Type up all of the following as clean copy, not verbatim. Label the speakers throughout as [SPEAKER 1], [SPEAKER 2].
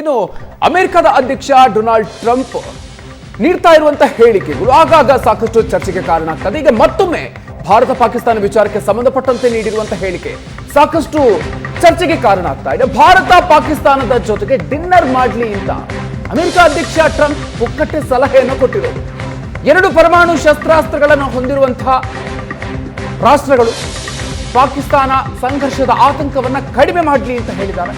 [SPEAKER 1] ಇನ್ನು ಅಮೆರಿಕದ ಅಧ್ಯಕ್ಷ ಡೊನಾಲ್ಡ್ ಟ್ರಂಪ್ ನೀಡ್ತಾ ಇರುವಂತಹ ಹೇಳಿಕೆಗಳು ಆಗಾಗ ಸಾಕಷ್ಟು ಚರ್ಚೆಗೆ ಕಾರಣ ಆಗ್ತದೆ. ಈಗ ಮತ್ತೊಮ್ಮೆ ಭಾರತ ಪಾಕಿಸ್ತಾನ ವಿಚಾರಕ್ಕೆ ಸಂಬಂಧಪಟ್ಟಂತೆ ನೀಡಿರುವಂತಹ ಹೇಳಿಕೆ ಸಾಕಷ್ಟು ಚರ್ಚೆಗೆ ಕಾರಣ ಆಗ್ತಾ ಇದೆ. ಭಾರತ ಪಾಕಿಸ್ತಾನದ ಜೊತೆಗೆ ಡಿನ್ನರ್ ಮಾಡಲಿ ಅಂತ ಅಮೆರಿಕ ಅಧ್ಯಕ್ಷ ಟ್ರಂಪ್ ಪುಕ್ಕಟ್ಟೆ ಸಲಹೆಯನ್ನು ಕೊಟ್ಟಿರೋದು. 2 ಪರಮಾಣು ಶಸ್ತ್ರಾಸ್ತ್ರಗಳನ್ನು ಹೊಂದಿರುವಂತಹ ರಾಷ್ಟ್ರಗಳು ಪಾಕಿಸ್ತಾನ ಸಂಘರ್ಷದ ಆತಂಕವನ್ನ ಕಡಿಮೆ ಮಾಡಲಿ ಅಂತ ಹೇಳಿದ್ದಾರೆ.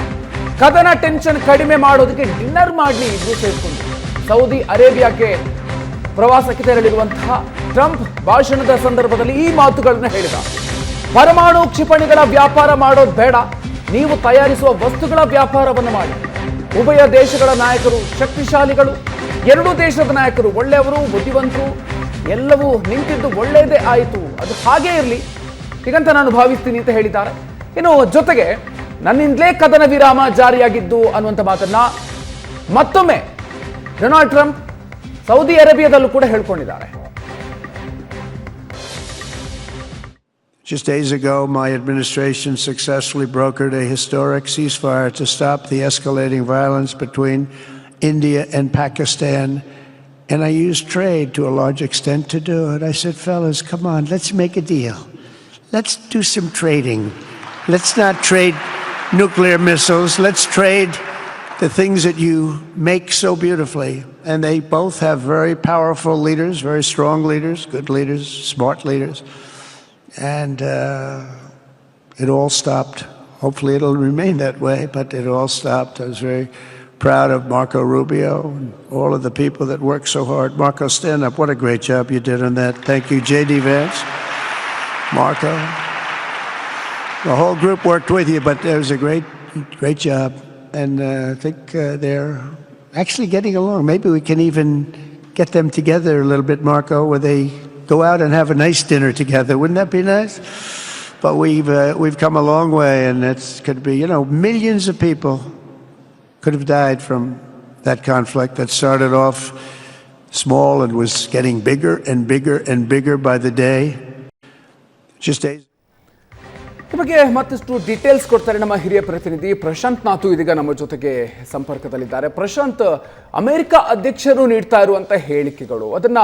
[SPEAKER 1] ಕದನ ಟೆನ್ಷನ್ ಕಡಿಮೆ ಮಾಡೋದಕ್ಕೆ ಡಿನ್ನರ್ ಮಾಡಲಿ ಇಬ್ಬರು ಸೇರಿಕೊಂಡು ಸೌದಿ ಅರೇಬಿಯಾಕ್ಕೆ ಪ್ರವಾಸಕ್ಕೆ ತೆರಳಿರುವಂತಹ ಟ್ರಂಪ್ ಭಾಷಣದ ಸಂದರ್ಭದಲ್ಲಿ ಈ ಮಾತುಗಳನ್ನು ಹೇಳಿದ. ಪರಮಾಣು ಕ್ಷಿಪಣಿಗಳ ವ್ಯಾಪಾರ ಮಾಡೋದು ಬೇಡ, ನೀವು ತಯಾರಿಸುವ ವಸ್ತುಗಳ ವ್ಯಾಪಾರವನ್ನು ಮಾಡಿ. ಉಭಯ ದೇಶಗಳ ನಾಯಕರು ಶಕ್ತಿಶಾಲಿಗಳು, 2 ದೇಶದ ನಾಯಕರು ಒಳ್ಳೆಯವರು, ಬುದ್ಧಿವಂತರು, ಎಲ್ಲವೂ ನಿಂತಿದ್ದು ಒಳ್ಳೆಯದೇ ಆಯಿತು, ಅದು ಹಾಗೇ ಇರಲಿ ಹೀಗಂತ ನಾನು ಭಾವಿಸ್ತೀನಿ ಅಂತ ಹೇಳಿದ್ದಾರೆ. ಇನ್ನು ಜೊತೆಗೆ ನನ್ನಿಂದಲೇ ಕದನ ವಿರಾಮ ಜಾರಿಯಾಗಿದ್ದು ಅನ್ನುವಂಥ ಮಾತನ್ನ ಮತ್ತೊಮ್ಮೆ ಡೊನಾಲ್ಡ್ ಟ್ರಂಪ್ ಸೌದಿ ಅರೇಬಿಯಾದಲ್ಲೂ ಕೂಡ ಹೇಳ್ಕೊಂಡಿದ್ದಾರೆ.
[SPEAKER 2] Just days ago, my administration successfully brokered a historic ceasefire to stop the escalating violence between India and Pakistan. And I used trade to a large extent to do it. I said, fellas, come on, let's make a deal. Let's do some trading. Let's not trade nuclear missiles. Let's trade the things that you make so beautifully. And they both have very powerful leaders, very strong leaders, good leaders, smart leaders. And it all stopped. Hopefully it'll remain that way, but it all stopped. I was very proud of Marco Rubio and all of the people that worked so hard. Marco, stand up. What a great job you did on that. Thank you, J.D. Vance, Marco. The whole group worked with you, but it was a great job. And I think they're actually getting along. Maybe we can even get them together a little bit, Marco, where they go out and have a nice dinner together. Wouldn't that be nice? But we've come a long way, and it could be, millions of people could have died from that conflict that started off small and was getting bigger and bigger and bigger by the day. Just days.
[SPEAKER 1] ಈ ಬಗ್ಗೆ ಮತ್ತಷ್ಟು details ಕೊಡ್ತಾರೆ ನಮ್ಮ ಹಿರಿಯ ಪ್ರತಿನಿಧಿ ಪ್ರಶಾಂತ್ ನಾಥು ಇದೀಗ ನಮ್ಮ ಜೊತೆಗೆ ಸಂಪರ್ಕದಲ್ಲಿದ್ದಾರೆ. ಪ್ರಶಾಂತ್, ಅಮೆರಿಕ ಅಧ್ಯಕ್ಷರು ನೀಡ್ತಾ ಇರುವಂತಹ ಹೇಳಿಕೆಗಳು ಅದನ್ನ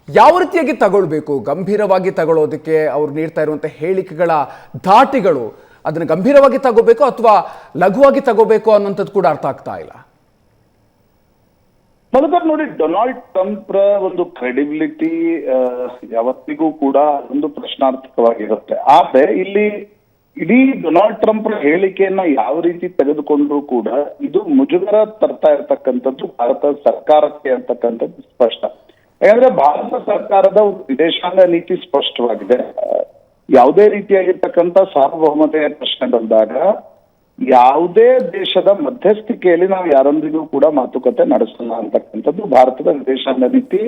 [SPEAKER 1] ಯಾವ ರೀತಿಯಾಗಿ ತಗೊಳ್ಬೇಕು? ಗಂಭೀರವಾಗಿ ತಗೊಳ್ಳೋದಕ್ಕೆ ಅವ್ರು ನೀಡ್ತಾ ಇರುವಂತಹ ಹೇಳಿಕೆಗಳ ಧಾಟಿಗಳು ಅದನ್ನ ಗಂಭೀರವಾಗಿ ತಗೋಬೇಕು ಅಥವಾ ಲಘುವಾಗಿ ತಗೋಬೇಕು ಅನ್ನೋಂಥದ್ದು ಕೂಡ ಅರ್ಥ ಆಗ್ತಾ ಇಲ್ಲ.
[SPEAKER 3] ಮಧುಕರ್ ನೋಡಿ, ಡೊನಾಲ್ಡ್ ಟ್ರಂಪ್ ಒಂದು ಕ್ರೆಡಿಬಿಲಿಟಿ ಯಾವತ್ತಿಗೂ ಕೂಡ ಒಂದು ಪ್ರಶ್ನಾರ್ಥಕವಾಗಿರುತ್ತೆ. ಆದ್ರೆ ಇಲ್ಲಿ ಇಡೀ ಡೊನಾಲ್ಡ್ ಟ್ರಂಪ್ ಹೇಳಿಕೆಯನ್ನ ಯಾವ ರೀತಿ ತೆಗೆದುಕೊಂಡ್ರು ಕೂಡ ಇದು ಮುಜುಗರ ತರ್ತಾ ಇರ್ತಕ್ಕಂಥದ್ದು ಭಾರತ ಸರ್ಕಾರಕ್ಕೆ ಅಂತಕ್ಕಂಥದ್ದು ಸ್ಪಷ್ಟ. ಯಾಕಂದ್ರೆ ಭಾರತ ಸರ್ಕಾರದ ಒಂದು ವಿದೇಶಾಂಗ ನೀತಿ ಸ್ಪಷ್ಟವಾಗಿದೆ. ಯಾವುದೇ ರೀತಿಯಾಗಿರ್ತಕ್ಕಂಥ ಸಾರ್ವಭೌಮತೆಯ ಪ್ರಶ್ನೆ ಬಂದಾಗ ಯಾವುದೇ ದೇಶದ ಮಧ್ಯಸ್ಥಿಕೆಯಲ್ಲಿ ನಾವು ಯಾರೊಂದಿಗೂ ಕೂಡ ಮಾತುಕತೆ ನಡೆಸಲ್ಲ ಅಂತಕ್ಕಂಥದ್ದು ಭಾರತದ ವಿದೇಶಾಂಗ ನೀತಿ.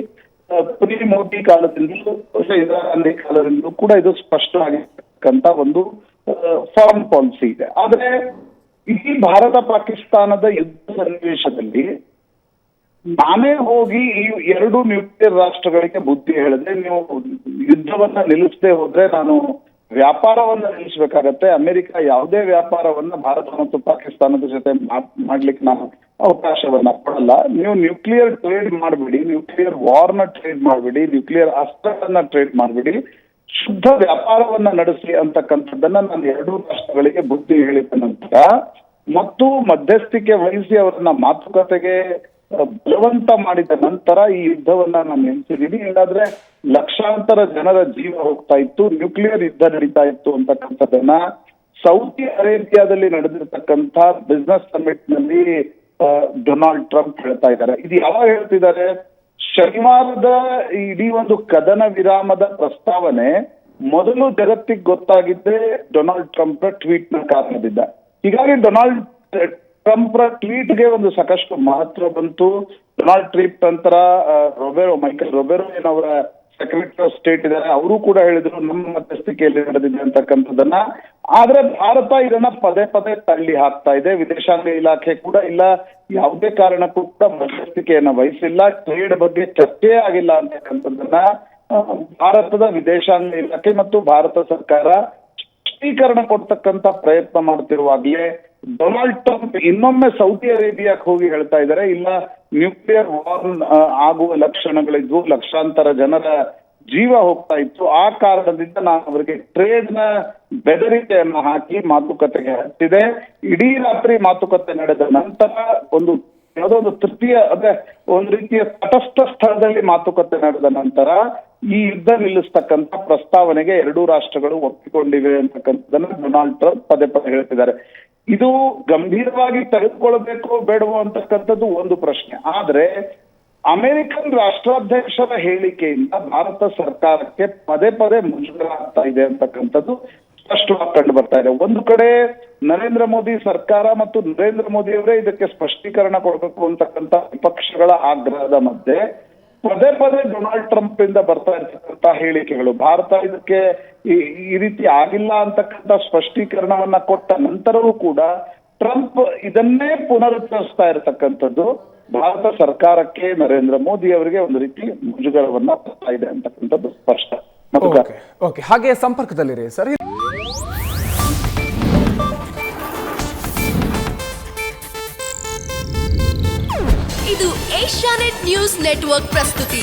[SPEAKER 3] ಪ್ರೀ ಮೋದಿ ಕಾಲದಿಂದಲೂ ಇಂದಿರಾ ಗಾಂಧಿ ಕಾಲದಿಂದಲೂ ಕೂಡ ಇದು ಸ್ಪಷ್ಟವಾಗಿರ್ತಕ್ಕಂಥ ಒಂದು ಫಾರಿನ್ ಪಾಲಿಸಿ ಇದೆ. ಆದ್ರೆ ಈ ಭಾರತ ಪಾಕಿಸ್ತಾನದ ಯುದ್ಧ ಸನ್ನಿವೇಶದಲ್ಲಿ ನಾನೇ ಹೋಗಿ ಈ 2 ನ್ಯೂಕ್ಲಿಯರ್ ರಾಷ್ಟ್ರಗಳಿಗೆ ಬುದ್ಧಿ ಹೇಳಿದ್ರೆ, ನೀವು ಯುದ್ಧವನ್ನ ನಿಲ್ಲಿಸದೆ ಹೋದ್ರೆ ನಾನು ವ್ಯಾಪಾರವನ್ನ ನಿಲ್ಲಿಸಬೇಕಾಗತ್ತೆ. ಅಮೆರಿಕ ಯಾವುದೇ ವ್ಯಾಪಾರವನ್ನ ಭಾರತ ಮತ್ತು ಪಾಕಿಸ್ತಾನದ ಜೊತೆ ಮಾಡ್ಲಿಕ್ಕೆ ನಾನು ಅವಕಾಶವನ್ನ ಕೊಡಲ್ಲ. ನೀವು ನ್ಯೂಕ್ಲಿಯರ್ ಟ್ರೇಡ್ ಮಾಡ್ಬಿಡಿ, ನ್ಯೂಕ್ಲಿಯರ್ ವಾರ್ನ ಟ್ರೇಡ್ ಮಾಡ್ಬಿಡಿ, ನ್ಯೂಕ್ಲಿಯರ್ ಅಸ್ತ್ರಗಳನ್ನ ಟ್ರೇಡ್ ಮಾಡ್ಬಿಡಿ, ಶುದ್ಧ ವ್ಯಾಪಾರವನ್ನ ನಡೆಸಿ ಅಂತಕ್ಕಂಥದ್ದನ್ನ ನಾನು 2 ರಾಷ್ಟ್ರಗಳಿಗೆ ಬುದ್ಧಿ ಹೇಳಿದ ನಂತರ ಮತ್ತು ಮಧ್ಯಸ್ಥಿಕೆ ವಹಿಸಿ ಅವರನ್ನ ಮಾತುಕತೆಗೆ ಬಲವಂತ ಮಾಡಿದ ನಂತರ ಈ ಯುದ್ಧವನ್ನ ನಾನು ನಿಲ್ಲಿಸಿದೀನಿ. ಇಲ್ಲಾದ್ರೆ ಲಕ್ಷಾಂತರ ಜನರ ಜೀವ ಹೋಗ್ತಾ ಇತ್ತು, ನ್ಯೂಕ್ಲಿಯರ್ ಯುದ್ಧ ನಡೀತಾ ಇತ್ತು ಅಂತಕ್ಕಂಥದ್ದನ್ನ ಸೌದಿ ಅರೇಬಿಯಾದಲ್ಲಿ ನಡೆದಿರ್ತಕ್ಕಂಥ ಬಿಸ್ನೆಸ್ ಸಮಿಟ್ ನಲ್ಲಿ ಡೊನಾಲ್ಡ್ ಟ್ರಂಪ್ ಹೇಳ್ತಾ ಇದ್ದಾರೆ. ಇದು ಯಾವಾಗ ಹೇಳ್ತಿದ್ದಾರೆ? ಶನಿವಾರದ ಇಡೀ ಒಂದು ಕದನ ವಿರಾಮದ ಪ್ರಸ್ತಾವನೆ ಮೊದಲು ಜಗತ್ತಿಗೆ ಗೊತ್ತಾಗಿದ್ದೇ ಡೊನಾಲ್ಡ್ ಟ್ರಂಪ್ ಟ್ವೀಟ್ ನ ಕಾರಣದಿಂದ. ಹೀಗಾಗಿ ಡೊನಾಲ್ಡ್ ಟ್ರಂಪ್ ಟ್ವೀಟ್ಗೆ ಒಂದು ಸಾಕಷ್ಟು ಮಹತ್ವ ಬಂತು. ಡೊನಾಲ್ಡ್ ಟ್ರಂಪ್ ನಂತರ ಮೈಕಲ್ ರೊಬೆರೋ ಏನವರ ಸೆಕ್ರೆಟರಿ ಆಫ್ ಸ್ಟೇಟ್ ಇದ್ದಾರೆ, ಅವರು ಕೂಡ ಹೇಳಿದ್ರು ನಮ್ಮ ಮಧ್ಯಸ್ಥಿಕೆಯಲ್ಲಿ ನಡೆದಿದೆ ಅಂತಕ್ಕಂಥದ್ದನ್ನ. ಆದ್ರೆ ಭಾರತ ಇದನ್ನ ಪದೇ ಪದೇ ತಳ್ಳಿ ಹಾಕ್ತಾ ಇದೆ. ವಿದೇಶಾಂಗ ಇಲಾಖೆ ಕೂಡ ಇಲ್ಲ, ಯಾವುದೇ ಕಾರಣಕ್ಕೂ ಕೂಡ ಮಧ್ಯಸ್ಥಿಕೆಯನ್ನ ವಹಿಸಿಲ್ಲ, ಟ್ರೇಡ್ ಬಗ್ಗೆ ಚರ್ಚೆ ಆಗಿಲ್ಲ ಅಂತಕ್ಕಂಥದ್ದನ್ನ ಭಾರತದ ವಿದೇಶಾಂಗ ಇಲಾಖೆ ಮತ್ತು ಭಾರತ ಸರ್ಕಾರ ಸ್ಪಷ್ಟೀಕರಣ ಕೊಡ್ತಕ್ಕಂಥ ಪ್ರಯತ್ನ ಮಾಡ್ತಿರುವಾಗ್ಲೇ ಡೊನಾಲ್ಡ್ ಟ್ರಂಪ್ ಇನ್ನೊಮ್ಮೆ ಸೌದಿ ಅರೇಬಿಯಾಕ್ಕೆ ಹೋಗಿ ಹೇಳ್ತಾ ಇದ್ದಾರೆ, ಇಲ್ಲ ನ್ಯೂಕ್ಲಿಯರ್ ವಾರ್ ಆಗುವ ಲಕ್ಷಣಗಳಿದ್ವು, ಲಕ್ಷಾಂತರ ಜನರ ಜೀವ ಹೋಗ್ತಾ ಇತ್ತು, ಆ ಕಾರಣದಿಂದ ನಾನು ಅವರಿಗೆ ಟ್ರೇಡ್ ನ ಬೆದರಿಕೆಯನ್ನು ಹಾಕಿ ಮಾತುಕತೆಗೆ ಹತ್ತಿದೆ. ಇಡೀ ರಾತ್ರಿ ಮಾತುಕತೆ ನಡೆದ ನಂತರ ಯಾವುದೋ ಒಂದು ತೃತೀಯ ಅಂದ್ರೆ ಒಂದು ರೀತಿಯ ತಟಸ್ಥ ಸ್ಥಳದಲ್ಲಿ ಮಾತುಕತೆ ನಡೆದ ನಂತರ ಈ ಯುದ್ಧ ನಿಲ್ಲಿಸ್ತಕ್ಕಂಥ ಪ್ರಸ್ತಾವನೆಗೆ ಎರಡೂ ರಾಷ್ಟ್ರಗಳು ಒಪ್ಪಿಕೊಂಡಿವೆ ಅಂತಕ್ಕಂಥದ್ದನ್ನ ಡೊನಾಲ್ಡ್ ಟ್ರಂಪ್ ಪದೇ ಪದೇ ಹೇಳ್ತಿದ್ದಾರೆ. ಇದು ಗಂಭೀರವಾಗಿ ತೆಗೆದುಕೊಳ್ಬೇಕೋ ಬೇಡವೋ ಅಂತಕ್ಕಂಥದ್ದು ಒಂದು ಪ್ರಶ್ನೆ. ಆದ್ರೆ ಅಮೆರಿಕನ್ ರಾಷ್ಟ್ರಾಧ್ಯಕ್ಷರ ಹೇಳಿಕೆಯಿಂದ ಭಾರತ ಸರ್ಕಾರಕ್ಕೆ ಪದೇ ಪದೇ ಮುಜುಗರ ಆಗ್ತಾ ಇದೆ ಅಂತಕ್ಕಂಥದ್ದು ಸ್ಪಷ್ಟವಾಗಿ ಕಂಡು ಬರ್ತಾ ಇದೆ. ಒಂದು ಕಡೆ ನರೇಂದ್ರ ಮೋದಿ ಸರ್ಕಾರ ಮತ್ತು ನರೇಂದ್ರ ಮೋದಿ ಅವರೇ ಇದಕ್ಕೆ ಸ್ಪಷ್ಟೀಕರಣ ಕೊಡಬೇಕು ಅಂತಕ್ಕಂಥ ವಿಪಕ್ಷಗಳ ಆಗ್ರಹದ ಮಧ್ಯೆ ಪದೇ ಪದೇ ಡೊನಾಲ್ಡ್ ಟ್ರಂಪ್ ಇಂದ ಬರ್ತಾ ಇರ್ತಕ್ಕಂಥ ಹೇಳಿಕೆಗಳು, ಭಾರತ ಇದಕ್ಕೆ ಈ ರೀತಿ ಆಗಿಲ್ಲ ಅಂತಕ್ಕಂಥ ಸ್ಪಷ್ಟೀಕರಣವನ್ನ ಕೊಟ್ಟ ನಂತರವೂ ಕೂಡ ಟ್ರಂಪ್ ಇದನ್ನೇ ಪುನರುಚ್ಚರಿಸ್ತಾ ಇರತಕ್ಕಂಥದ್ದು ಭಾರತ ಸರ್ಕಾರಕ್ಕೆ, ನರೇಂದ್ರ ಮೋದಿ ಅವರಿಗೆ ಒಂದು ರೀತಿ ಮುಜುಗರವನ್ನ ಬರ್ತಾ ಇದೆ ಅಂತಕ್ಕಂಥದ್ದು ಸ್ಪಷ್ಟ.
[SPEAKER 1] ಓಕೆ, ಹಾಗೆ ಸಂಪರ್ಕದಲ್ಲಿರಿ ಸರ್.
[SPEAKER 4] ಇದು ಏಷ್ಯಾನೆಟ್ ನ್ಯೂಸ್ ನೆಟ್ವರ್ಕ್ ಪ್ರಸ್ತುತಿ.